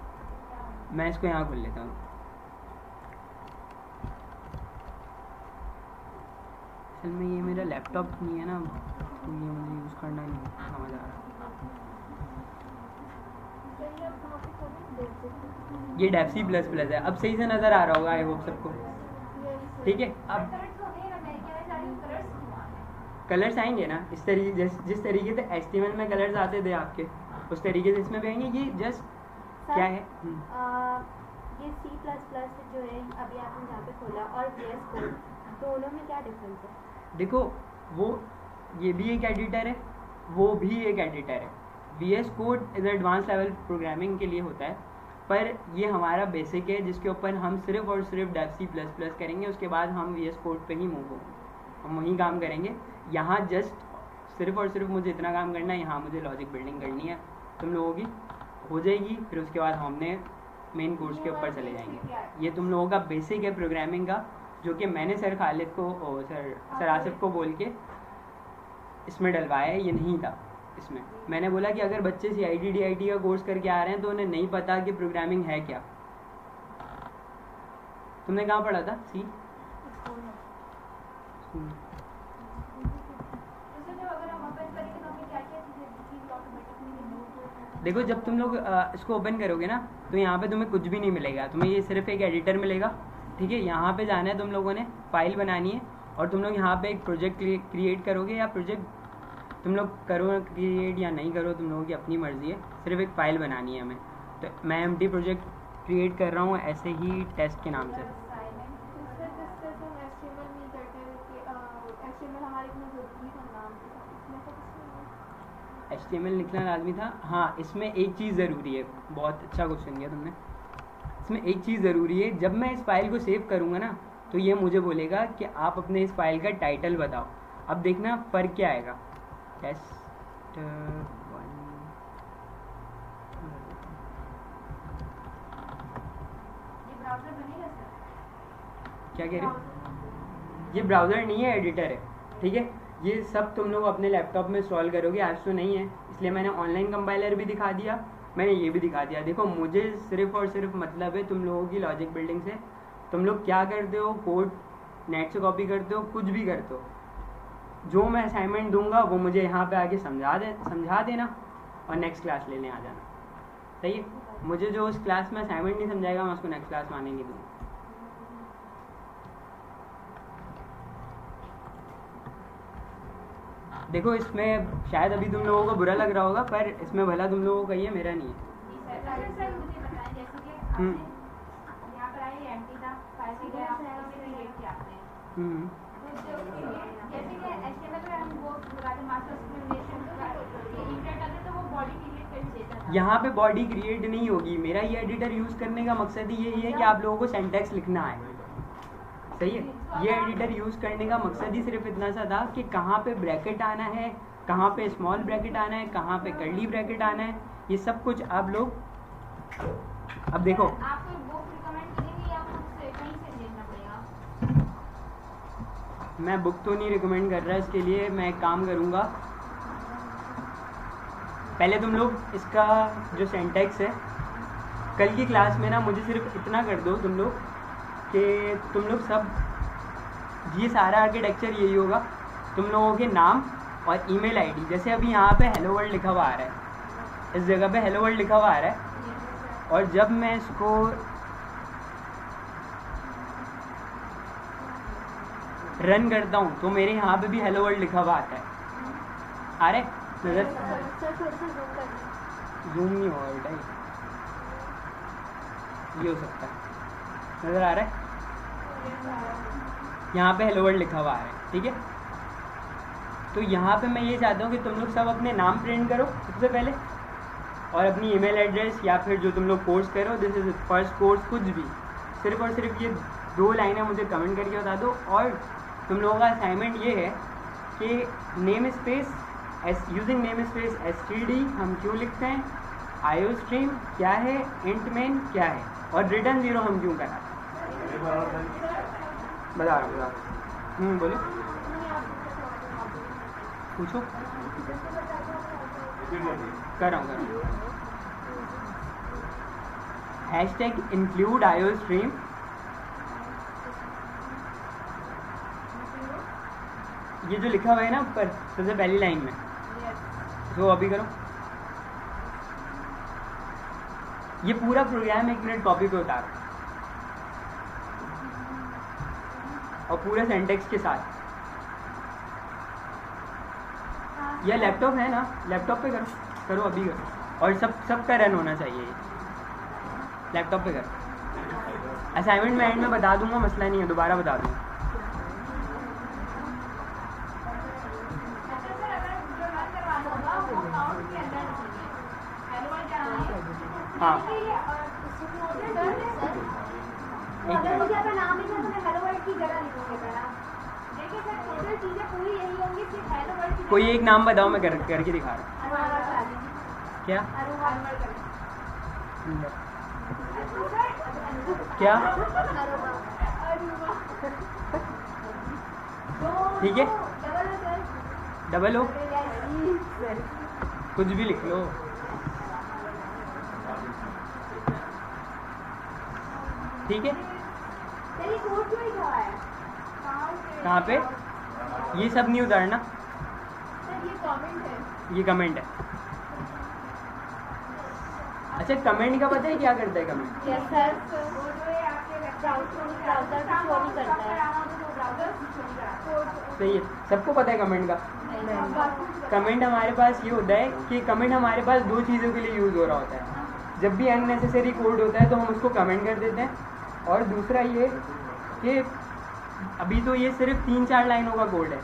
क्या? मैं इसको यहाँ खोल लेता हूँ। असल में ये मेरा लैपटॉप नहीं है ना, तो ये मुझे यूज़ करना नहीं समझ आ रहा। ये डेफसी प्लस प्लस है। अब सही से नज़र आ रहा होगा आई होप सबको, ठीक है। अब कलर्स आएंगे ना इस तरीके, जिस तरीके से HTML में कलर्स आते थे आपके, उस तरीके से इसमें भी आएंगे। ये जस्ट क्या है, ये C++ जो है अभी आपने जहाँ पे खोला और VS कोड, दोनों में क्या डिफरेंस है? देखो वो ये भी एक एडिटर है, वो भी एक एडिटर है। VS code is advance level programming के लिए होता है, पर ये हमारा बेसिक है जिसके ऊपर हम सिर्फ और सिर्फ डेफसी प्लस प्लस करेंगे। उसके बाद हम VS कोड पे ही मूव होंगे, हम वहीं काम करेंगे। यहाँ जस्ट सिर्फ और सिर्फ मुझे इतना काम करना है, यहाँ मुझे लॉजिक बिल्डिंग करनी है, तुम लोगों की हो जाएगी। फिर उसके बाद हमने मेन कोर्स के ऊपर चले जाएंगे। ये तुम लोगों का बेसिक है प्रोग्रामिंग का, जो कि मैंने सर खालिद को सर आसिफ को बोल के इसमें डलवाया है। ये नहीं था इसमें, मैंने बोला कि अगर बच्चे CIT DIT का कोर्स करके आ रहे हैं तो उन्हें नहीं पता कि प्रोग्रामिंग है क्या। तुमने कहाँ पढ़ा था? सी देखो जब तुम लोग इसको ओपन करोगे ना, तो यहाँ पे तुम्हें कुछ भी नहीं मिलेगा, तुम्हें ये सिर्फ एक एडिटर मिलेगा, ठीक है। यहाँ पे जाना है, तुम लोगों ने फाइल बनानी है और तुम लोग यहाँ पे एक प्रोजेक्ट क्रिएट करोगे, या प्रोजेक्ट तुम लोग करो क्रिएट या नहीं करो, तुम लोगों की अपनी मर्ज़ी है। सिर्फ एक फ़ाइल बनानी है हमें, तो मैं एम्प्टी प्रोजेक्ट क्रिएट कर रहा हूँ ऐसे ही टेस्ट के नाम से। HTML लिखना लाजमी था, हाँ। इसमें एक चीज़ ज़रूरी है, बहुत अच्छा क्वेश्चन किया तुमने। इसमें एक चीज़ ज़रूरी है, जब मैं इस फाइल को सेव करूँगा ना, तो ये मुझे बोलेगा कि आप अपने इस फाइल का टाइटल बताओ। अब देखना फ़र्क क्या आएगा। टेस्ट 1 क्या कह रहे हो? ये ब्राउज़र नहीं है, एडिटर है, ठीक है। ये सब तुम लोग अपने लैपटॉप में इंस्टॉल करोगे, आज तो नहीं है, इसलिए मैंने ऑनलाइन कंपाइलर भी दिखा दिया, मैंने ये भी दिखा दिया। देखो मुझे सिर्फ और सिर्फ मतलब है तुम लोगों की लॉजिक बिल्डिंग से। तुम लोग क्या करते हो, कोड नेट से कॉपी करते हो, कुछ भी करते हो, जो मैं असाइनमेंट दूंगा वो मुझे यहाँ पे आके समझा देना और नेक्स्ट क्लास लेने आ जाना, सही है। मुझे जो उस क्लास में असाइनमेंट नहीं समझाएगा, मैं उसको नेक्स्ट क्लास में आने नहीं दूँगा। देखो इसमें शायद अभी तुम लोगों को बुरा लग रहा होगा, पर इसमें भला तुम लोगों का ही है, मेरा नहीं है। यहाँ पे बॉडी क्रिएट नहीं होगी। मेरा ये एडिटर यूज़ करने का मकसद ही यही है कि आप लोगों को सिंटैक्स लिखना है, सही है। ये एडिटर यूज़ करने का मकसद ही सिर्फ इतना सा था कि कहाँ पे ब्रैकेट आना है, कहाँ पे स्मॉल ब्रैकेट आना है, कहाँ पे कर्ली ब्रैकेट आना है, ये सब कुछ आप लोग अब देखो। आपको बुक रिकमेंड करेंगे या मुझसे कहीं से देखना पड़ेगा? मैं बुक तो नहीं रिकमेंड कर रहा, इसके लिए मैं एक काम करूँगा। पहले तुम लोग इसका जो सिंटैक्स है, कल की क्लास में ना मुझे सिर्फ इतना कर दो तुम लोग कि तुम लोग सब, ये सारा आर्किटेक्चर यही होगा, तुम लोगों के नाम और ईमेल आईडी। जैसे अभी यहाँ पे हेलो वर्ल्ड लिखा हुआ आ रहा है, इस जगह पे हेलो वर्ल्ड लिखा हुआ आ रहा है, और जब मैं इसको रन करता हूँ तो मेरे यहाँ पे भी हेलो वर्ल्ड लिखा हुआ आता है। आ रहा है नजर? जूम नहीं हो रहा है, ये हो सकता है, नज़र आ रहा है? यहाँ पे हेलो वर्ल्ड लिखा हुआ है, ठीक है। तो यहाँ पे मैं ये चाहता हूँ कि तुम लोग सब अपने नाम प्रिंट करो सबसे पहले, और अपनी ईमेल एड्रेस, या फिर जो तुम लोग कोर्स करो, दिस इज फर्स्ट कोर्स, कुछ भी, सिर्फ और सिर्फ ये 2 लाइनें मुझे कमेंट करके बता दो। और तुम लोगों का असाइनमेंट ये है कि name space using name space std हम क्यों लिखते हैं, IOStream क्या है, int main क्या है, और रिटर्न 0 हम क्यों कराते हैं। बता रहा हूँ बोलो पूछो। कर रहा हूँ हैशटैग इंक्लूड आयो स्ट्रीम। ये जो लिखा हुआ है ना ऊपर सबसे पहली लाइन में, जो अभी करो। ये पूरा प्रोग्राम 1 मिनट कॉपी पे उतारो और पूरा सेंटेक्स के साथ। यह लैपटॉप है ना, लैपटॉप पे करो अभी करो, और सबका रन होना चाहिए। ये लैपटॉप पे करो। असाइनमेंट मैं एंड में बता दूंगा, मसला नहीं है, दोबारा बता दूंगा। हाँ अगर मुझे अपना नाम लिखना तो मैं हेलो वर्ल्ड की जगह लिखूंगी बेटा। देखिए सर टोटल चीजें पूरी यही होंगी, सिर्फ हेलो वर्ल्ड की। कोई एक नाम बताओ, मैं करके दिखा रहा हूँ। क्या क्या ठीक है, डबल हो कुछ भी लिख लो। ठीक है, तेरी कोड क्यों लिखा है? कहाँ पे? ये सब नहीं उतारना, सर ये कमेंट है, ये कमेंट है। अच्छा कमेंट का पता है क्या करता है कमेंट? यस सर, वो जो है आपके ब्राउज़र को शो नहीं करता है। सही है, सबको पता है कमेंट का। कमेंट हमारे पास ये होता है कि कमेंट हमारे पास 2 चीज़ों के लिए यूज़ हो रहा होता है। जब भी अननेसेसरी कोड होता है तो हम उसको कमेंट कर देते हैं, और दूसरा ये कि अभी तो ये सिर्फ 3-4 लाइनों का कोड है।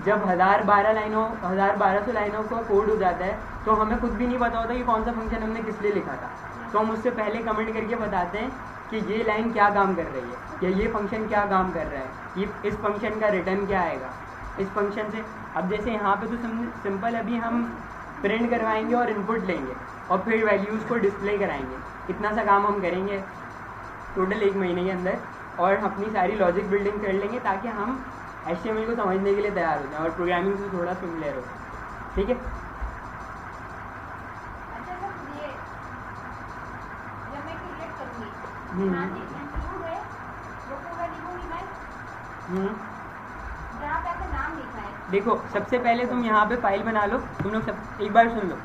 जब 1200 लाइनों का कोड हो जाता है तो हमें खुद भी नहीं पता होता कि कौन सा फंक्शन हमने किस लिए लिखा था। तो हम उससे पहले कमेंट करके बताते हैं कि ये लाइन क्या काम कर रही है, या ये फंक्शन क्या काम कर रहा है, ये इस फंक्शन का रिटर्न क्या आएगा इस फंक्शन से। अब जैसे यहाँ पे तो सिंपल अभी हम प्रिंट करवाएंगे और इनपुट लेंगे और फिर वैल्यूज़ को डिस्प्ले कराएंगे। इतना सा काम हम करेंगे टोटल 1 महीने के अंदर, और अपनी सारी लॉजिक बिल्डिंग कर लेंगे ताकि हम HTML को समझने के लिए तैयार हो जाएं और प्रोग्रामिंग से थोड़ा फेमिलियर हो। ठीक है, अच्छा सर ये जब मैं क्रिएट करूंगी यहाँ से इंक्लूड है वो पूरा लिखूंगी मैं, जहाँ पे आपका नाम लिखा है। देखो सबसे पहले तुम यहाँ पे फाइल बना लो। तुम लोग सब एक बार सुन लो।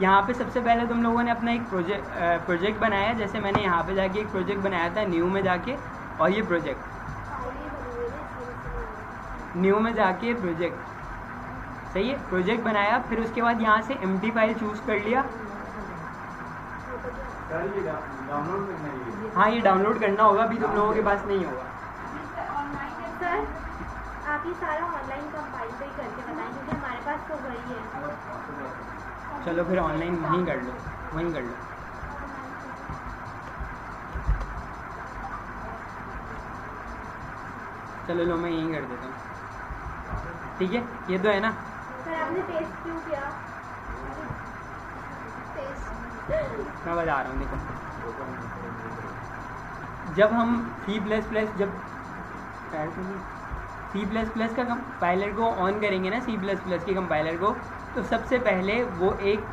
यहाँ पे सबसे पहले तुम लोगों ने अपना एक प्रोजेक्ट बनाया। जैसे मैंने यहाँ पे जाके एक प्रोजेक्ट बनाया था न्यू में जाके, और ये प्रोजेक्ट न्यू में जाके प्रोजेक्ट, सही है, प्रोजेक्ट बनाया। फिर उसके बाद यहाँ से एम्प्टी फाइल चूज़ कर लिया। हाँ ये डाउनलोड करना होगा, अभी तुम लोगों के पास नहीं होगा। सर आप ये सारा ऑनलाइन कंपाइल पे करके बताएं क्योंकि हमारे पास तो वही है। चलो फिर ऑनलाइन वहीं कर लो, वहीं कर लो। चलो लो मैं यहीं कर देता हूँ। ठीक है, ये तो है ना। सर आपने टेस्ट क्यों किया? मैं बता रहा हूँ, देखो जब हम C++ का कंपाइलर को ऑन करेंगे ना, C++ के कंपाइलर को, तो सबसे पहले वो एक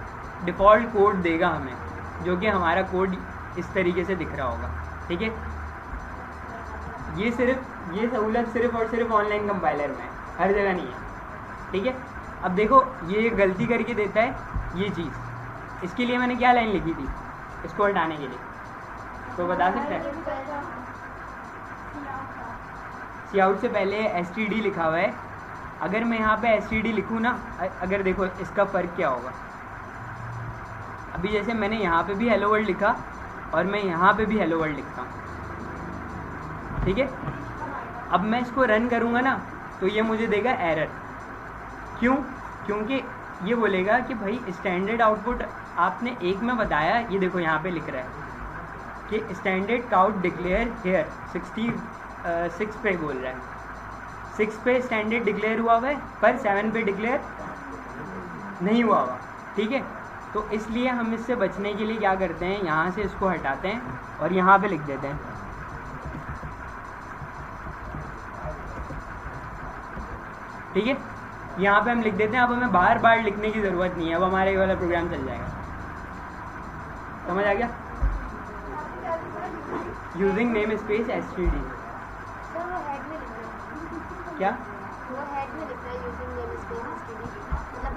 डिफ़ॉल्ट कोड देगा हमें, जो कि हमारा कोड इस तरीके से दिख रहा होगा। ठीक है, ये सहूलत सिर्फ और सिर्फ ऑनलाइन कंपाइलर में है, हर जगह नहीं है। ठीक है, अब देखो ये गलती करके देता है ये चीज़। इसके लिए मैंने क्या लाइन लिखी थी इसको हटाने के लिए, तो बता सकते हैं? सी आउट से पहले std लिखा हुआ है। अगर मैं यहाँ पे std लिखूँ ना, अगर देखो इसका फ़र्क क्या होगा। अभी जैसे मैंने यहाँ पे भी हेलो वर्ल्ड लिखा और मैं यहाँ पे भी हेलो वर्ल्ड लिखता हूँ। ठीक है, अब मैं इसको रन करूँगा ना तो ये मुझे देगा एरर। क्यों? क्योंकि ये बोलेगा कि भाई स्टैंडर्ड आउटपुट आपने 1 में बताया, ये देखो यहाँ पे लिख रहा है कि स्टैंडर्ड काउंट डिक्लेयर हेयर 66 पे बोल रहा है। 6 पे स्टैंडर्ड डिक्लेयर हुआ हुआ है पर 7 पे डिक्लेयर नहीं हुआ हुआ। ठीक है, तो इसलिए हम इससे बचने के लिए क्या करते हैं, यहाँ से इसको हटाते हैं और यहाँ पे लिख देते हैं ठीक है, यहाँ पे हम लिख देते हैं। अब हमें बार बार लिखने की ज़रूरत नहीं है, अब हमारा ये वाला प्रोग्राम चल जाएगा। समझ आ गया? Using name space std। Sir वो हेड में लिख रहे हैं, क्या? वो हेड में लिख रहे हैं यूजिंग नेम स्पेस एसटीडी, मतलब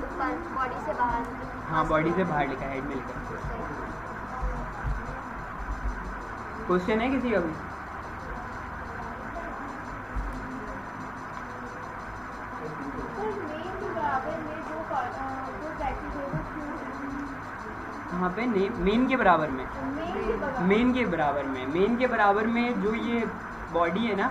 बॉडी से बाहर। हाँ, बॉडी से बाहर लिखा है, हेड में लिखा है। क्वेश्चन है किसी का भी? कहाँ पे? मेन के बराबर में, मेन के बराबर में जो ये बॉडी है ना,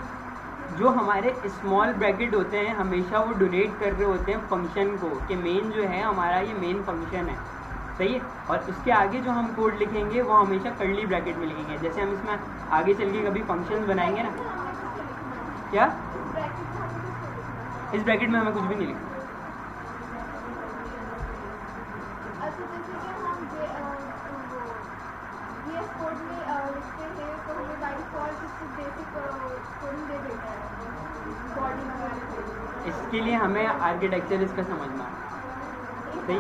जो हमारे स्मॉल ब्रैकेट होते हैं हमेशा वो डोनेट कर रहे होते हैं फंक्शन को, कि मेन जो है हमारा ये मेन फंक्शन है, सही है। और उसके आगे जो हम कोड लिखेंगे वो हमेशा कर्ली ब्रैकेट में लिखेंगे। जैसे हम इसमें आगे चल के कभी फंक्शन बनाएंगे ना, क्या इस ब्रैकेट में हमें कुछ भी नहीं लिखना। इसके लिए हमें आर्किटेक्चर इसका समझना है, सही,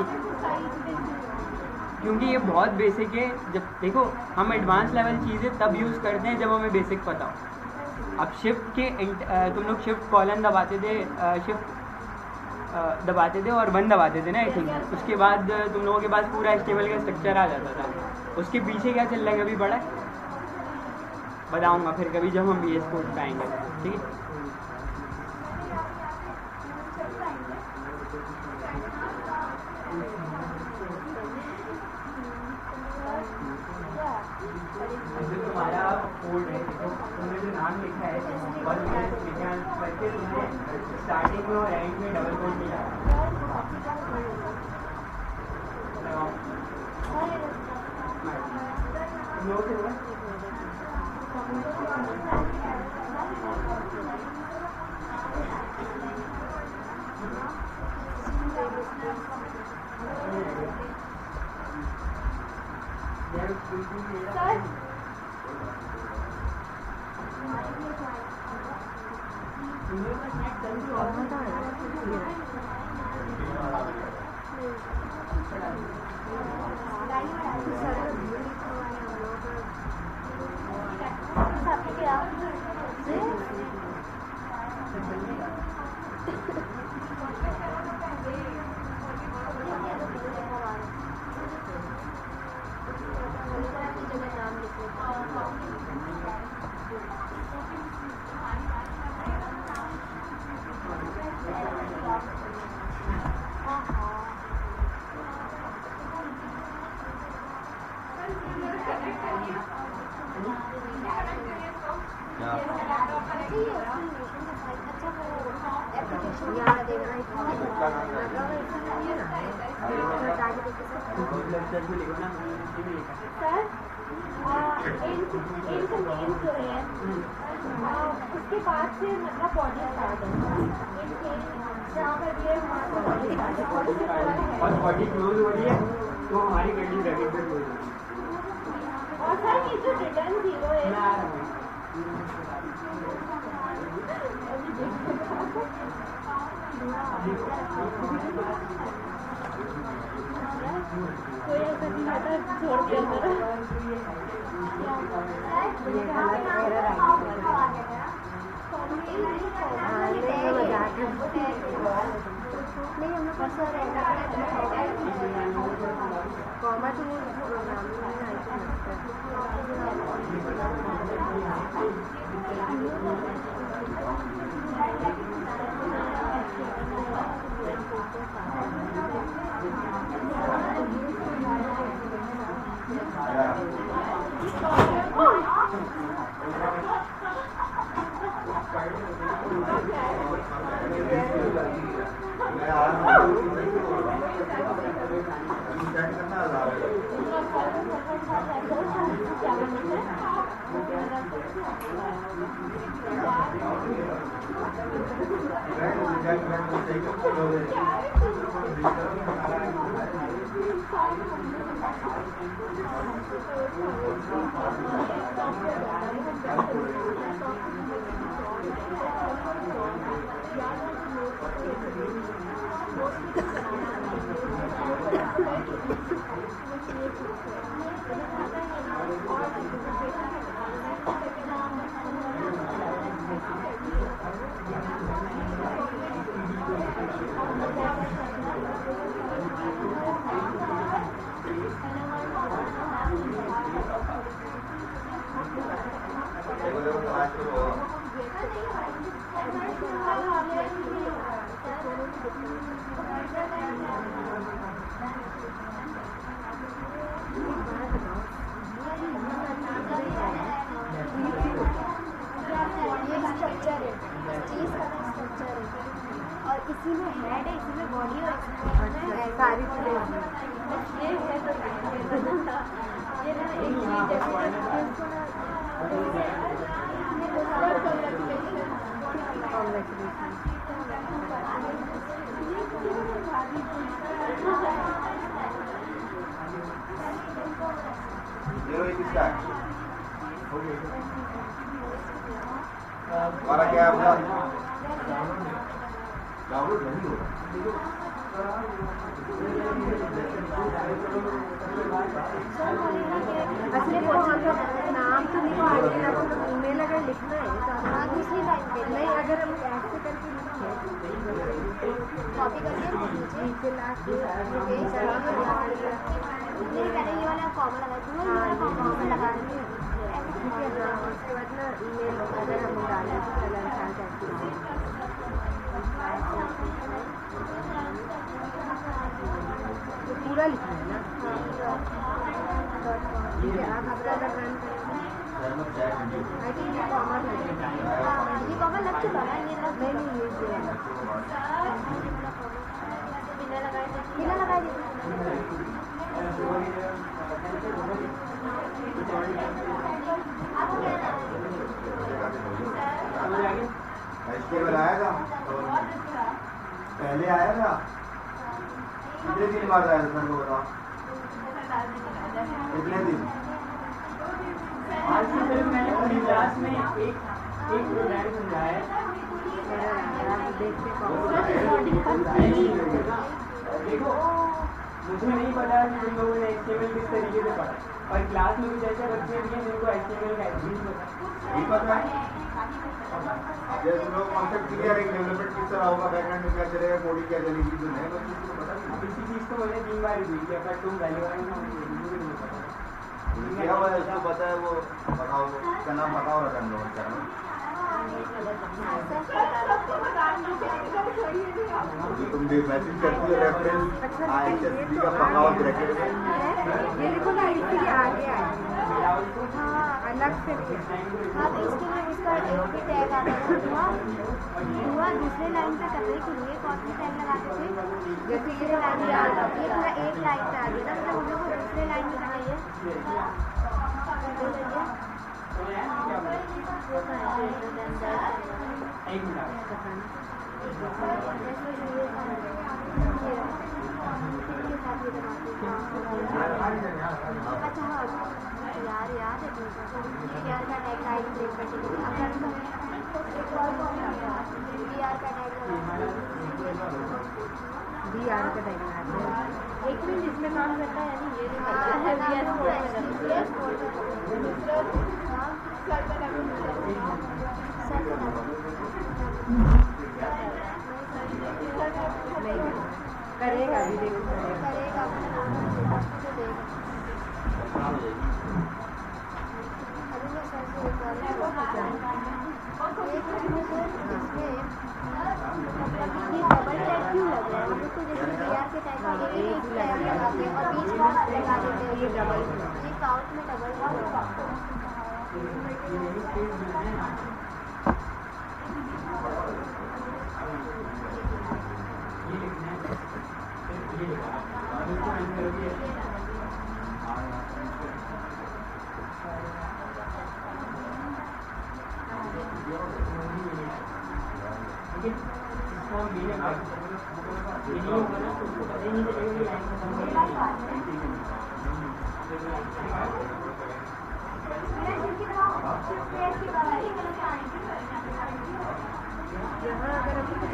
क्योंकि ये बहुत बेसिक है। जब देखो हम एडवांस लेवल चीज़ें तब यूज़ करते हैं जब हमें बेसिक पता हो। अब शिफ्ट के तुम लोग शिफ्ट कॉलन दबाते थे, शिफ्ट दबाते थे और 1 दबाते थे ना, आई थिंक। उसके बाद तुम लोगों के पास पूरा HTML का स्ट्रक्चर आ जाता था। उसके पीछे क्या चल रहा है कभी पढ़ा है? बताऊंगा फिर कभी जब हम VS कोड पे आएंगे, ठीक है। तुम्हारा कोड है, तुमने जो नाम लिखा है करके तुमने स्टार्टिंग में और एंड में डबल कोड मिला। उसके बाद से मतलब बॉडी स्टार्ट है और बॉडी क्लोज हो रही है तो हमारी कर्ली ब्रैकेट पे क्लोज हो रही है। और सर ये जो रिटर्न 0 है मैं आ रहा हूँ। कोई ऐसा नहीं आता छोड़ दिया नहीं हम लोग कॉमा तो और इसी में हेड है, इसी में बॉडी है, सारी चीजें ये है तो ये ना एक चीज जैसे इसको हमारा क्या है अपना डाउनलोड नहीं हो रहा। असली को नाम तो नहीं आगे ना तो ईमेल अगर लिखना है तो हाँ दूसरी लाइन पे नहीं, अगर हम ऐसे करके लिखें कॉपी करके नीचे लाके नहीं करें, ये वाला कॉमन लगा दूंगा, ये वाला कॉमन लगा देंगे। उसके बाद ना ईमेल अगर हम डालें तो कलर तो पूरा लिखना है ना। ठीक है, आप अपना रन करेंगे। आई थिंक ये कॉमन है। ये कॉमन लग चुका है, ये लग नहीं ये बिना लगाए दीजिए। HTML आया था पहले आया था, कितने दिन बाद आया था सर को बताओ, कितने दिन? आज से पहले मैंने पूरी क्लास में एक प्रोग्राम समझाया है। देखो मुझे नहीं पता कि तुम लोगों ने HTML किस तरीके से पढ़ा, और क्लास में कुछ ऐसे बच्चे भी हैं जिनको HTML का भी नहीं पता है। जैसे तुम लोग कॉन्सेप्ट क्लियर है, डेवलपमेंट किस तरह होगा, बैकएंड में क्या चलेगा, कोडिंग क्या चलेगी, जो नए बच्चे को पता नहीं। इसी चीज़ को मैंने 3 बार दी थी, अगर तुम पहली बार में क्या हुआ है उसको पता है, वो बताओ उसका नाम बताओ रखा लो चैनल। तुम भी मैसेज करती हो रेफरेंस IHSP का पकाओ ब्रैकेट में, ये देखो ना इसके आगे आए अलग से हाँ तो इसके लिए इसका एक भी टैग आता था हुआ दूसरे लाइन पे करने के लिए कौन सी टैग लगाते थे, जैसे ये लाइन पे आ गया, एक लाइन पे आ गया ना, मतलब हम लोग को दूसरे लाइन में बनाइए। एक मिनट अच्छा हाँ याद है यार का टैग लाइन प्लेट करने के लिए अब यार का टैग BR का टैग एक मिनट इसमें काम करता है यानी करेगा भी देखो करेगा अभी मैं सर से एक बार ये डबल टैग क्यों लग रहा है, हम लोग को जैसे BR के टैग एक टैग लगाते हैं और बीच में लगा देते हैं, ये डबल ये काउंट में डबल इसको यहाँ अगर अभी कुछ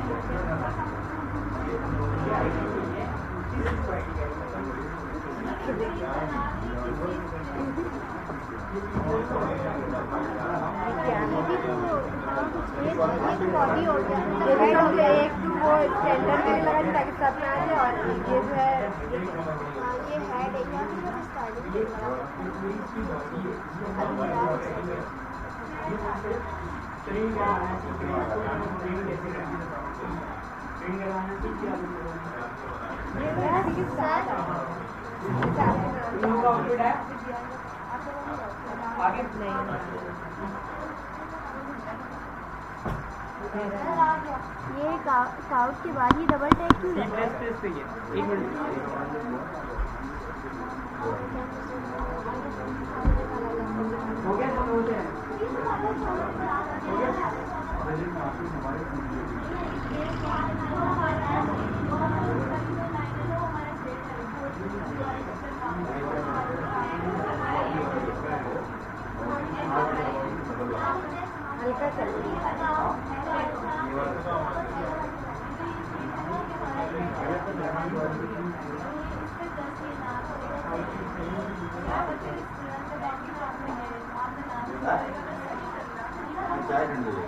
बॉडी हो गया एक तो वो स्टैंडर्ड के लगा ताकि साथ में आ जाए, और ये जो है ये हेड है क्या स्टाइलिंग ट्रेन करवाना सीखिए, ट्रेन कैसे करना है, ट्रेन करवाना सीखिए आप लोगों का आउटफिट है आगे ये काउट के बाद ये डबल टैग क्यों सी प्लस प्लस पे ये एक मिनट हो गया सब होते हैं हो गया हल्का चलती है। चाय ठंडी है।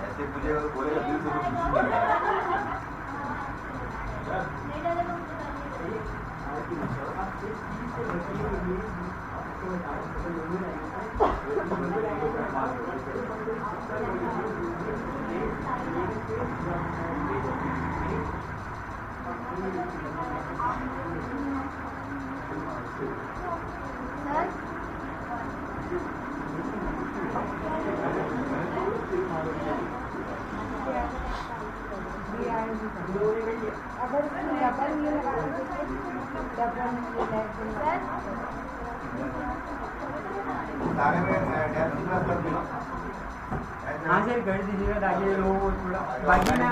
ऐसे मुझे बोलेगा दिल से कुछ खुशी नहीं अगर डबल ये लगा डबल सारे में डैश क्लास कर दूंगा। हाँ सर कर दीजिएगा ताकि लोगों को थोड़ा, बाकी ना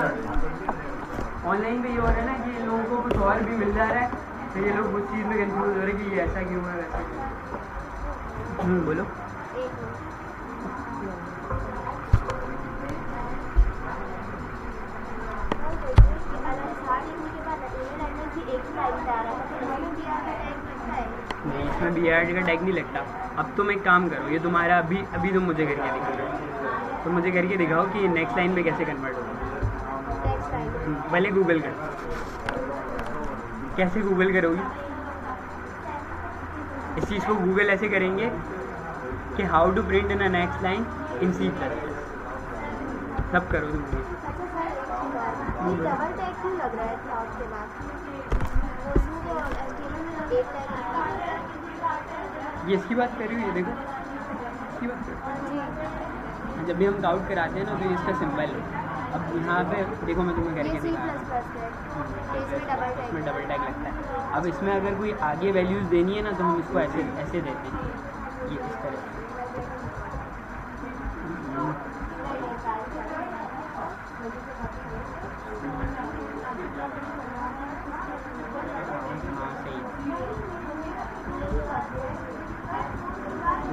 ऑनलाइन पे ये हो रहा है ना कि लोगों को कुछ और भी मिल जा रहा है, तो ये लोग उस चीज़ में कंफ्यूज हो रहे हैं कि ये ऐसा क्यों है वैसा क्यों है। बोलो नहीं, इसमें BARD का टैग नहीं लगता। अब तुम एक काम करो, ये तुम्हारा अभी तुम मुझे करके दिखाओ, तुम मुझे करके दिखाओ कि नेक्स्ट लाइन पे कैसे कन्वर्ट होगा। पहले गूगल कर, कैसे गूगल करोगी? इस चीज़ को गूगल ऐसे करेंगे कि how to print in a next line in C++। सब करो तुम। डबल टैग क्यों लग रहा है क्लाउड के बाद? ये इसकी बात कर रही हूँ, ये देखो इसकी बात कर। जब भी हम काउट कराते हैं ना तो इसका सिंबल है। अब यहाँ पे देखो मैं तुम्हें करके दिखा रहा हूँ, इसमें डबल टैग लगता है। अब इसमें अगर कोई आगे वैल्यूज़ देनी है ना तो हम इसको ऐसे ऐसे देते हैं, ये इस तरह। हाँ सही,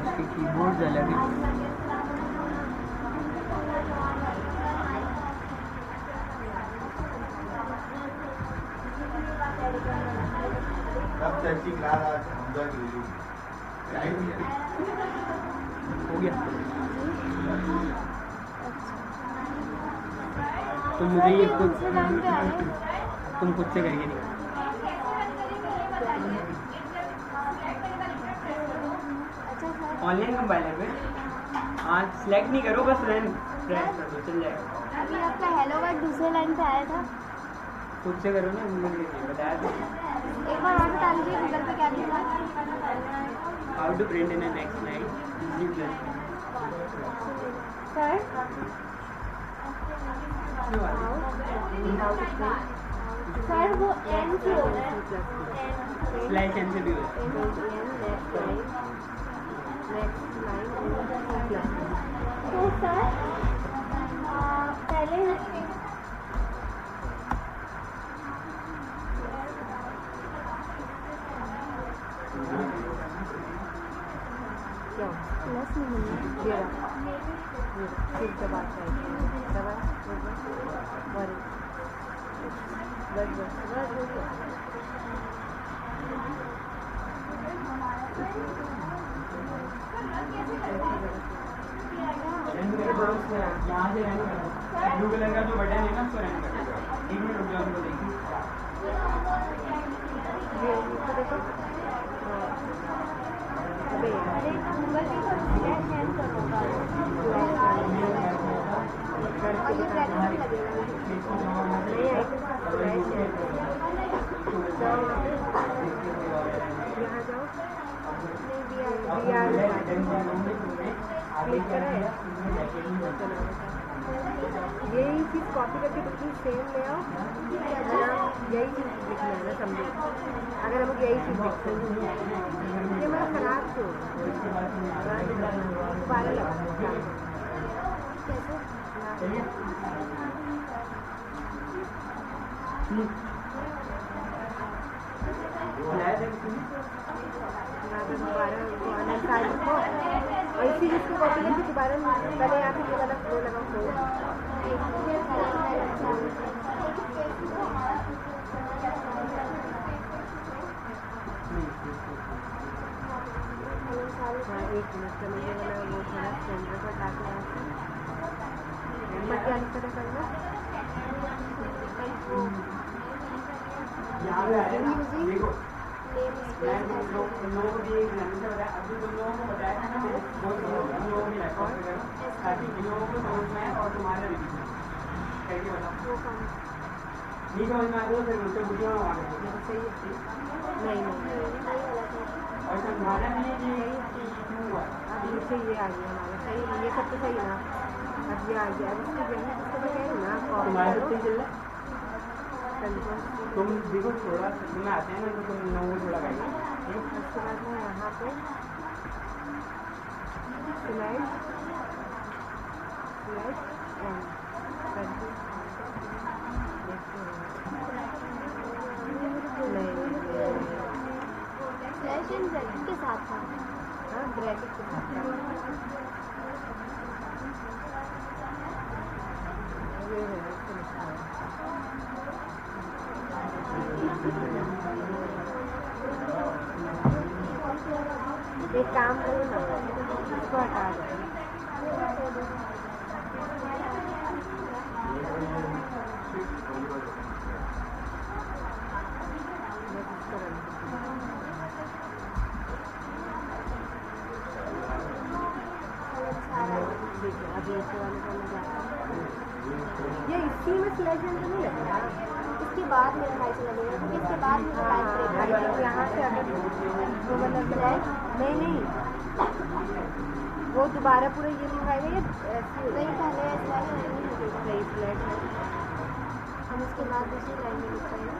उसके कीबोर्ड अलग है। सबसे अच्छी क्लास आज हमजा की हुई हो गया। तुम मुझे ये खुद तुम खुद से करके दिखाओ। ऑनलाइन कंपाइलर पे हाँ सिलेक्ट नहीं करो, बस रन प्रेस कर दो, चल जाएगा। अभी आपका हेलो वर्ड दूसरे लाइन पे आया था, खुद से करो ना, मुझे बताया था। एक बार और बता दीजिए गूगल पे क्या लिखा है। How to print in an next line sir sir वो एन से हो रहा है, स्लैश एन से भी हो तो सर पहले प्लस नहीं है फिर दबा दबा बस यहाँ से रन करो, ब्लू कलर का जो बटन है ना उसको रन करो। 1 मिनट रुक जाओ, उनको देखिए। अरे तो गूगल पे तो स्लैश एन करोगा और ये ब्रैकेट लगेगा। यहाँ जाओ यही चीज़ कॉपी करके बिल्कुल सेम ले आओ, यही चीज़ लिखना है ना, समझो। अगर हम यही चीज़ लिखते हैं ये मैं खराब तो दोबारा लगाओ और इसी चीज़ को कॉपी करके दोबारा पहले यहाँ पे ये वाला फ्लो लगाओ, हाँ 1 मिनट का मुझे वाला वो थोड़ा सेंटर पर डालना है। क्या लिखा था करना यहाँ पे आया ना, देखो मैं तुम लोगों को भी एक लाइन से बताया, अभी तुम लोगों को बताया था ना, तुम लोगों की लैपटॉप पे करो ताकि तुम लोगों को समझ में आए और तुम्हारा रिवीजन करके बताओ। नहीं समझ में आते तो फिर मुझसे पूछो, मैं वहाँ पे सही नहीं और समझाना भी है कि क्यों हुआ। अब नीचे ये आ गया हमारा, सही ये सब तो सही ना, अब ये आ गया, अब इसको जो है इसको मैं कह रही हूँ ना तुम्हारा सब सही चल रहा है, कंट्रोल तुम देखो थोड़ा तुम्हें आते हैं ना तो तुम लोगों को थोड़ा गाइड। उसके बाद में यहाँ पे स्लाइड स्लैश एन ब्रैकेट के साथ था। हाँ ब्रैकेट के साथ एक काम करो ना, इसको हटा दो। अभी इस वाले को मैं जाता हूँ, ये इसी में सिलेक्शन तो नहीं लगता, इसके बाद मेरे ख्याल से लगेगा क्योंकि इसके बाद में टाइप करेगा। यहाँ से अगर तो मतलब नहीं वो दोबारा पूरा ये लिखाएगा या नहीं पहले स्लैश एन नहीं लगेगा, सही फ्लैट हम उसके बाद दूसरी लाइन में लिख रहे हैं।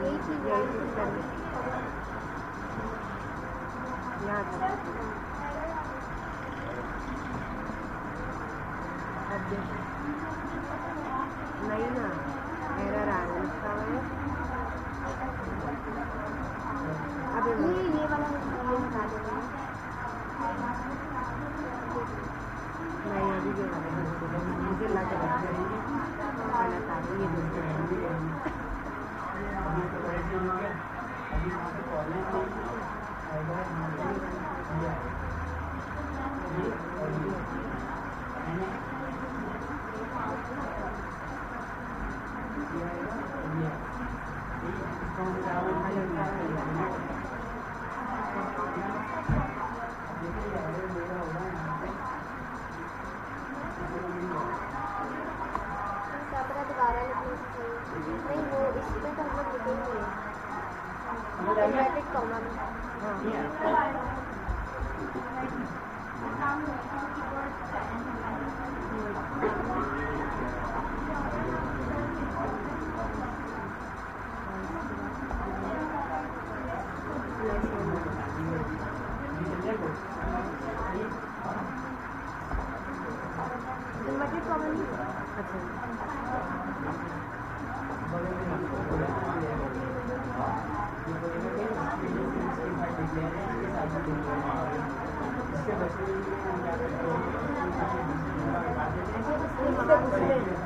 यही चीज़ करनी यहाँ अब नहीं ना एरर आ रहा लिखा हुआ है। अब ये वाला ये हटा देना। नहीं अभी भी मुझे लग रहा है गलत आ रही है दोबारा लिखने से सही नहीं वो इसमें तो हम लोग लिखेंगे इन्वर्टेड कॉमा में इन्वर्टेड कॉमा नहीं अच्छा इससे बचने के लिए हम क्या करते हैं